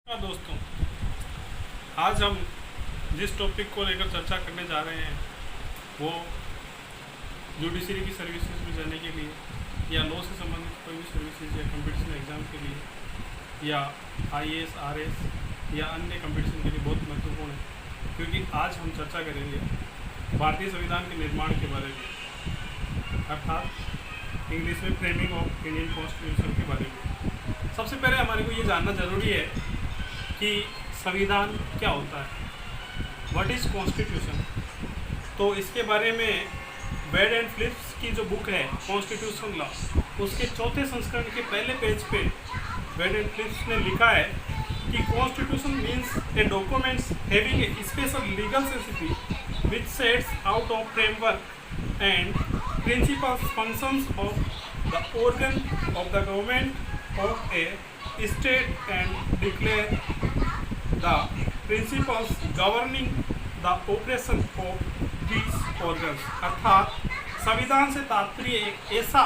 हाँ दोस्तों, आज हम जिस टॉपिक को लेकर चर्चा करने जा रहे हैं वो जुडिशरी की सर्विसेज में जाने के लिए या लॉ से संबंधित कोई भी सर्विसेज या कंपटीशन एग्ज़ाम के लिए या आईएएस, आरएस या अन्य कंपटीशन के लिए बहुत महत्वपूर्ण है, क्योंकि आज हम चर्चा करेंगे भारतीय संविधान के निर्माण के बारे में, अर्थात इंग्लिश में फ्रेमिंग ऑफ इंडियन कॉन्स्टिट्यूशन के बारे में। सबसे पहले हमारे को ये जानना ज़रूरी है कि संविधान क्या होता है, व्हाट इज़ कॉन्स्टिट्यूशन। तो इसके बारे में बेड एंड फिलिप्स की जो बुक है कॉन्स्टिट्यूशन लॉ, उसके चौथे संस्करण के पहले पेज पे बेड एंड फिलिप्स ने लिखा है कि constitution means A documents having a special legal necessity which sets out of framework and principles functions of the organ of the government of A state and declare the principles governing the operation of these organs। अर्थात संविधान से तात्पर्य एक ऐसा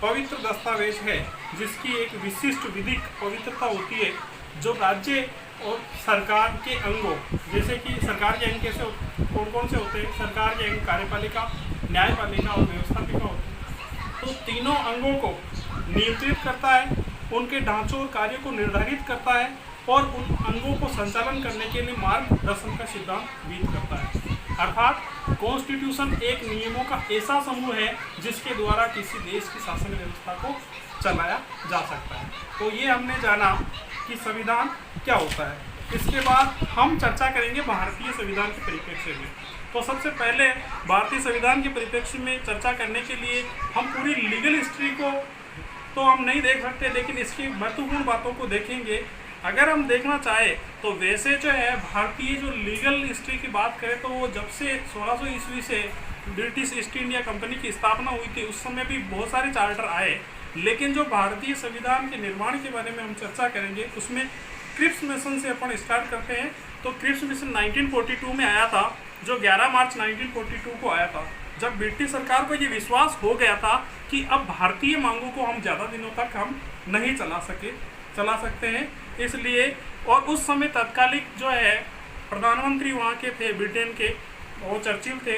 पवित्र दस्तावेज है जिसकी एक विशिष्ट विधिक पवित्रता होती है, जो राज्य और सरकार के अंगों, जैसे कि सरकार के अंग कैसे कौन कौन से होते हैं, सरकार के अंग कार्यपालिका, न्यायपालिका और व्यवस्थापिका होते हैं, तो तीनों अंगों को नियंत्रित करता है, उनके ढांचों और कार्यों को निर्धारित करता है और उन अंगों को संचालन करने के लिए मार्गदर्शन का सिद्धांत विहित करता है। अर्थात कॉन्स्टिट्यूशन एक नियमों का ऐसा समूह है जिसके द्वारा किसी देश की शासन व्यवस्था को चलाया जा सकता है। तो ये हमने जाना कि संविधान क्या होता है। इसके बाद हम चर्चा करेंगे भारतीय संविधान के परिप्रेक्ष्य में। तो सबसे पहले भारतीय संविधान के परिप्रेक्ष्य में चर्चा करने के लिए हम पूरी लीगल हिस्ट्री को तो हम नहीं देख सकते, लेकिन इसकी महत्वपूर्ण बातों को देखेंगे। अगर हम देखना चाहें तो वैसे जो है भारतीय जो लीगल हिस्ट्री की बात करें तो वो जब से 1600 ईस्वी से ब्रिटिश ईस्ट इंडिया कंपनी की स्थापना हुई थी उस समय भी बहुत सारे चार्टर आए, लेकिन जो भारतीय संविधान के निर्माण के बारे में हम चर्चा करेंगे उसमें क्रिप्स मिशन से अपन स्टार्ट करते हैं। तो क्रिप्स मिशन 1942 में आया था, जो 11 मार्च 1942 को आया था, जब ब्रिटिश सरकार को ये विश्वास हो गया था कि अब भारतीय मांगों को हम ज़्यादा दिनों तक हम नहीं चला सकते हैं, इसलिए। और उस समय तत्कालिक जो है प्रधानमंत्री वहाँ के थे ब्रिटेन के, वो चर्चिल थे।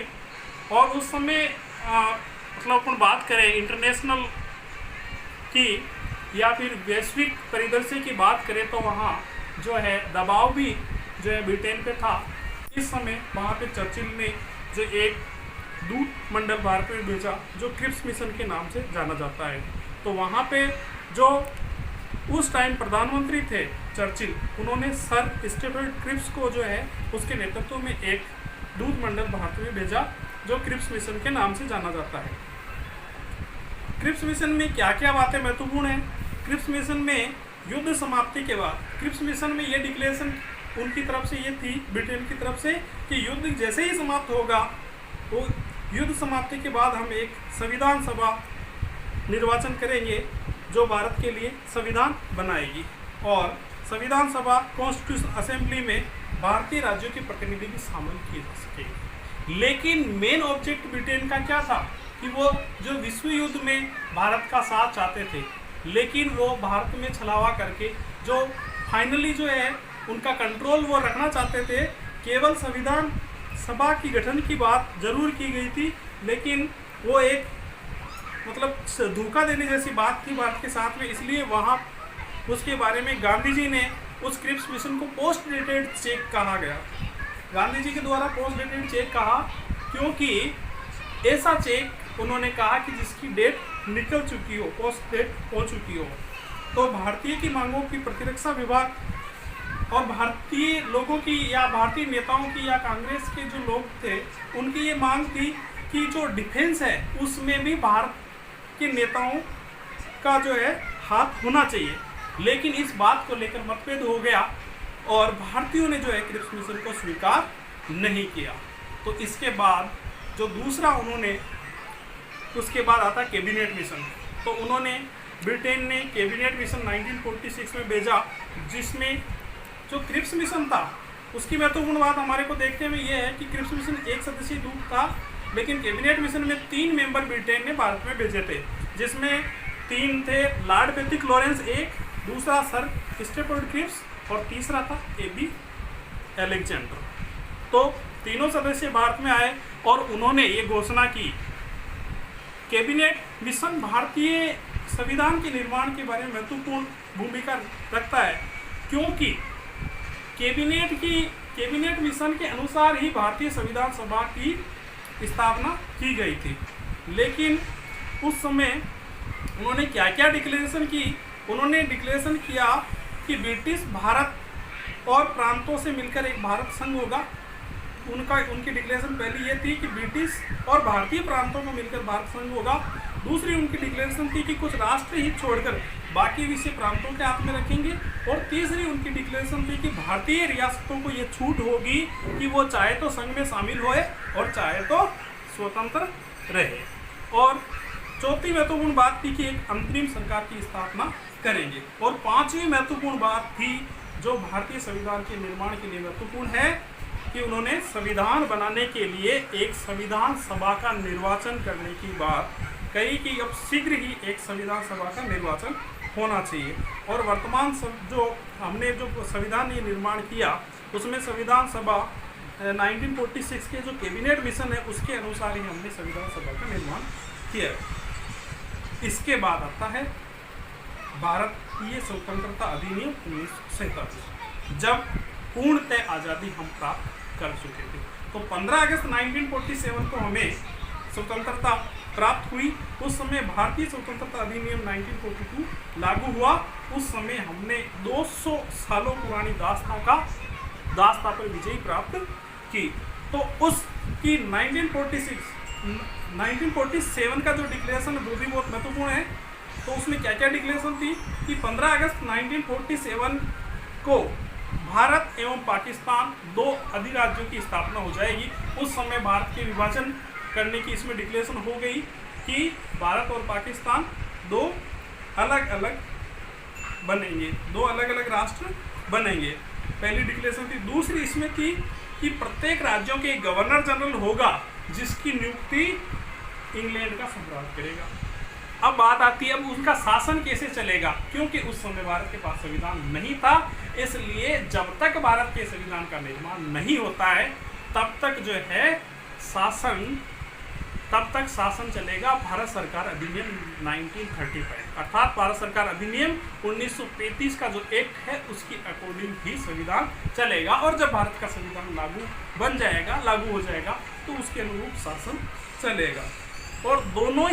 और उस समय मतलब अपन बात करें इंटरनेशनल की या फिर वैश्विक परिदृश्य की बात करें तो वहाँ जो है दबाव भी जो है ब्रिटेन पे था। इस समय वहाँ पे चर्चिल ने जो एक दूत मंडल भारत में भेजा जो क्रिप्स मिशन के नाम से जाना जाता है। तो वहाँ पे जो उस टाइम प्रधानमंत्री थे चर्चिल, उन्होंने सर स्टीफन क्रिप्स को जो है उसके नेतृत्व में एक दूत मंडल भारत में भेजा जो क्रिप्स मिशन के नाम से जाना जाता है। क्रिप्स मिशन में क्या क्या बातें महत्वपूर्ण हैं? क्रिप्स मिशन में युद्ध समाप्ति के बाद क्रिप्स मिशन में ये डिक्लेरेशन उनकी तरफ से ये थी, ब्रिटेन की तरफ से, कि युद्ध जैसे ही समाप्त होगा तो युद्ध समाप्ति के बाद हम एक संविधान सभा निर्वाचन करेंगे जो भारत के लिए संविधान बनाएगी, और संविधान सभा कॉन्स्टिट्यूशन असेंबली में भारतीय राज्यों के प्रतिनिधि भी शामिल किए जा सकेंगे। लेकिन मेन ऑब्जेक्ट ब्रिटेन का क्या था कि वो जो विश्व युद्ध में भारत का साथ चाहते थे, लेकिन वो भारत में छलावा करके जो फाइनली जो है उनका कंट्रोल वो रखना चाहते थे। केवल संविधान सभा की गठन की बात जरूर की गई थी, लेकिन वो एक मतलब धोखा देने जैसी बात थी भारत के साथ में, इसलिए वहाँ उसके बारे में गांधी जी ने उस क्रिप्स मिशन को पोस्ट डेटेड चेक कहा गया। गांधी जी के द्वारा पोस्ट डेटेड चेक कहा क्योंकि ऐसा चेक उन्होंने कहा कि जिसकी डेट निकल चुकी हो, पोस्ट डेट हो चुकी हो। तो भारतीय की मांगों की प्रतिरक्षा विभाग और भारतीय लोगों की या भारतीय नेताओं की या कांग्रेस के जो लोग थे उनकी ये मांग थी कि जो डिफेंस है उसमें भी भारत के नेताओं का जो है हाथ होना चाहिए, लेकिन इस बात को लेकर मतभेद हो गया और भारतीयों ने जो है क्रिप्स मिशन को स्वीकार नहीं किया। तो इसके बाद जो दूसरा उन्होंने उसके बाद आता कैबिनेट मिशन। तो उन्होंने ब्रिटेन ने कैबिनेट मिशन 1946 में भेजा, जिसमें जो क्रिप्स मिशन था उसकी महत्वपूर्ण बात हमारे को देखने में ये है कि क्रिप्स मिशन एक सदस्यीय दूत था, लेकिन कैबिनेट मिशन में 3 मेंबर ब्रिटेन ने भारत में भेजे थे, जिसमें 3 थे लॉर्ड पैथिक लॉरेंस एक, दूसरा सर स्टीफन क्रिप्स और तीसरा था AB अलेक्जेंडर। तो तीनों सदस्य भारत में आए और उन्होंने ये घोषणा की, कैबिनेट मिशन भारतीय संविधान के निर्माण के बारे में महत्वपूर्ण भूमिका रखता है, क्योंकि कैबिनेट मिशन के अनुसार ही भारतीय संविधान सभा की स्थापना की गई थी। लेकिन उस समय उन्होंने क्या क्या डिक्लेरेशन की? उन्होंने डिक्लेरेशन किया कि ब्रिटिश भारत और प्रांतों से मिलकर एक भारत संघ होगा। उनकी डिक्लेरेशन पहली ये थी कि ब्रिटिश और भारतीय प्रांतों को मिलकर भारत संघ होगा। दूसरी उनकी डिक्लेरेशन थी कि कुछ राष्ट्र ही छोड़कर बाकी विषय प्रांतों के हाथ में रखेंगे। और तीसरी उनकी डिक्लेरेशन थी कि भारतीय रियासतों को ये छूट होगी कि वो चाहे तो संघ में शामिल होए और चाहे तो स्वतंत्र रहे। और चौथी महत्वपूर्ण बात थी कि एक अंतरिम सरकार की स्थापना करेंगे। और पांचवी महत्वपूर्ण बात थी जो भारतीय संविधान के निर्माण के लिए महत्वपूर्ण है कि उन्होंने संविधान बनाने के लिए एक संविधान सभा का निर्वाचन करने की बात कही कि अब शीघ्र ही एक संविधान सभा का निर्वाचन होना चाहिए। और वर्तमान जो हमने जो संविधान ये निर्माण किया उसमें संविधान सभा 1946 के जो कैबिनेट मिशन है उसके अनुसार ही हमने संविधान सभा का निर्माण किया। इसके बाद आता है भारतीय स्वतंत्रता अधिनियम 1947, जब पूर्णतः आज़ादी हम प्राप्त कर चुके थे। तो 15 अगस्त 1947 को हमें स्वतंत्रता प्राप्त हुई। उस समय भारतीय स्वतंत्रता अधिनियम 1942 लागू हुआ। उस समय हमने 200 सालों पुरानी दास्ता पर विजय प्राप्त की। तो उसकी 1947 का जो डिक्लेरेशन है वो भी बहुत महत्वपूर्ण है। तो उसमें क्या क्या डिक्लेरेशन थी कि 15 अगस्त 1947 को भारत एवं पाकिस्तान दो अधिराज्यों की स्थापना हो जाएगी। उस समय भारत के विभाजन करने की इसमें डिक्लेरेशन हो गई कि भारत और पाकिस्तान दो अलग अलग बनेंगे, दो अलग अलग राष्ट्र बनेंगे। पहली डिक्लेरेशन थी। दूसरी इसमें थी कि प्रत्येक राज्यों के गवर्नर जनरल होगा जिसकी नियुक्ति इंग्लैंड का सम्राट करेगा। अब बात आती है अब उनका शासन कैसे चलेगा, क्योंकि उस समय भारत के पास संविधान नहीं था। इसलिए जब तक भारत के संविधान का निर्माण नहीं होता है तब तक जो है शासन चलेगा भारत सरकार अधिनियम 1935, अर्थात भारत सरकार अधिनियम 1935 का जो एक्ट है उसकी अकॉर्डिंग ही संविधान चलेगा। और जब भारत का संविधान लागू हो जाएगा तो उसके अनुरूप शासन चलेगा। और दोनों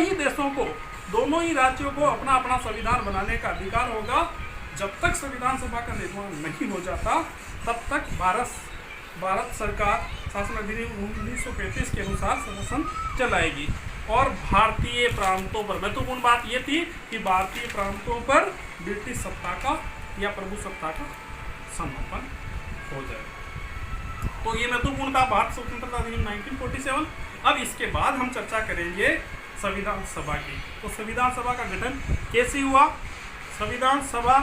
ही राज्यों को अपना अपना संविधान बनाने का अधिकार होगा। जब तक संविधान सभा का निर्माण नहीं हो जाता तब तक भारत सरकार शासन अधिनियम 1935 के अनुसार शासन चलाएगी। और भारतीय प्रांतों पर महत्वपूर्ण बात यह थी कि भारतीय प्रांतों पर ब्रिटिश सत्ता का या प्रभु सत्ता का समापन हो जाए। तो ये महत्वपूर्ण था भारत स्वतंत्रता अधिनियम 1947। अब इसके बाद हम चर्चा करेंगे संविधान सभा की। तो संविधान सभा का गठन कैसे हुआ? संविधान सभा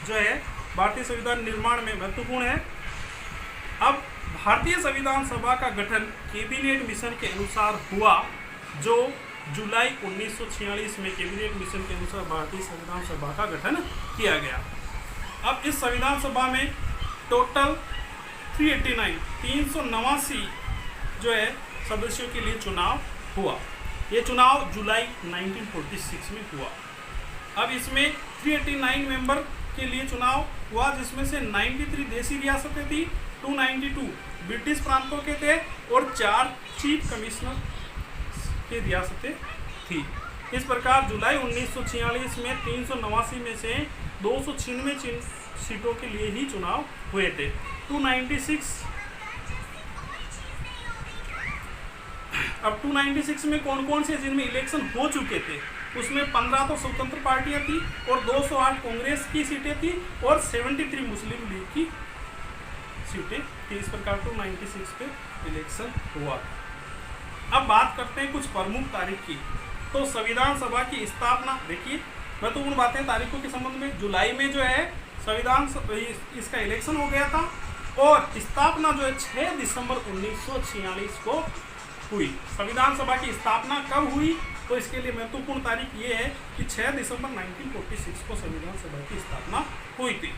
जो है भारतीय संविधान निर्माण में महत्वपूर्ण है। अब भारतीय संविधान सभा का गठन कैबिनेट मिशन के अनुसार हुआ, जो जुलाई 1946 में कैबिनेट मिशन के अनुसार भारतीय संविधान सभा का गठन किया गया। अब इस संविधान सभा में टोटल 389 जो है सदस्यों के लिए चुनाव हुआ। ये चुनाव जुलाई 1946 में हुआ। अब इसमें 389 मेंबर के लिए चुनाव हुआ, जिसमें से 93 देशी रियासतें थी, 292 ब्रिटिश प्रांतों के थे और 4 चीफ कमिश्नर की रियासतें थी। इस प्रकार जुलाई 1946 में 389 में से 296 सीटों के लिए ही चुनाव हुए थे। 296 में कौन कौन से जिनमें इलेक्शन हो चुके थे उसमें 15 तो स्वतंत्र पार्टियां थी और 208 कांग्रेस की सीटें थी और 73 मुस्लिम लीग की सीटें थी। इस प्रकार 296 पे इलेक्शन हुआ। अब बात करते हैं कुछ प्रमुख तारीख की। तो संविधान सभा की स्थापना, देखिए महत्वपूर्ण बातें तारीखों के संबंध में। जुलाई में जो है इसका इलेक्शन हो गया था और स्थापना जो है 6 दिसंबर 1946 को हुई। संविधान सभा की स्थापना कब हुई? तो इसके लिए महत्वपूर्ण तारीख ये है कि 6 दिसंबर 1946 को संविधान सभा की स्थापना हुई थी।